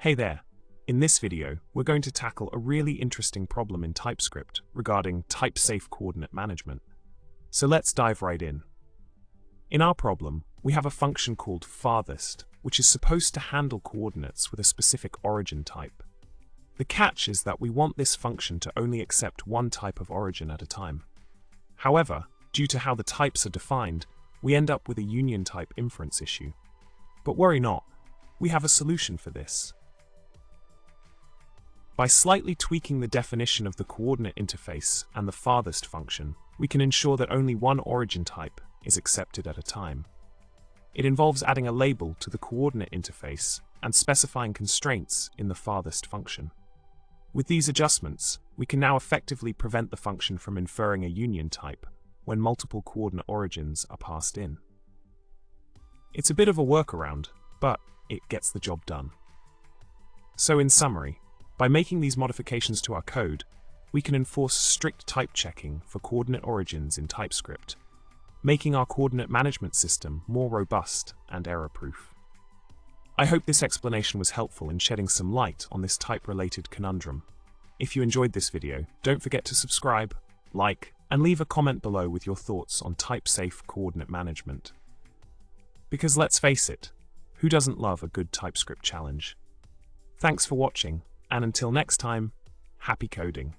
Hey there! In this video, we're going to tackle a really interesting problem in TypeScript regarding type-safe coordinate management. So let's dive right in. In our problem, we have a function called farthest, which is supposed to handle coordinates with a specific origin type. The catch is that we want this function to only accept one type of origin at a time. However, due to how the types are defined, we end up with a union type inference issue. But worry not, we have a solution for this. By slightly tweaking the definition of the coordinate interface and the farthest function, we can ensure that only one origin type is accepted at a time. It involves adding a label to the coordinate interface and specifying constraints in the farthest function. With these adjustments, we can now effectively prevent the function from inferring a union type when multiple coordinate origins are passed in. It's a bit of a workaround, but it gets the job done. So in summary, by making these modifications to our code, we can enforce strict type checking for coordinate origins in TypeScript, making our coordinate management system more robust and error-proof. I hope this explanation was helpful in shedding some light on this type-related conundrum. If you enjoyed this video, don't forget to subscribe, like, and leave a comment below with your thoughts on type-safe coordinate management. Because let's face it, who doesn't love a good TypeScript challenge? Thanks for watching, and until next time, happy coding.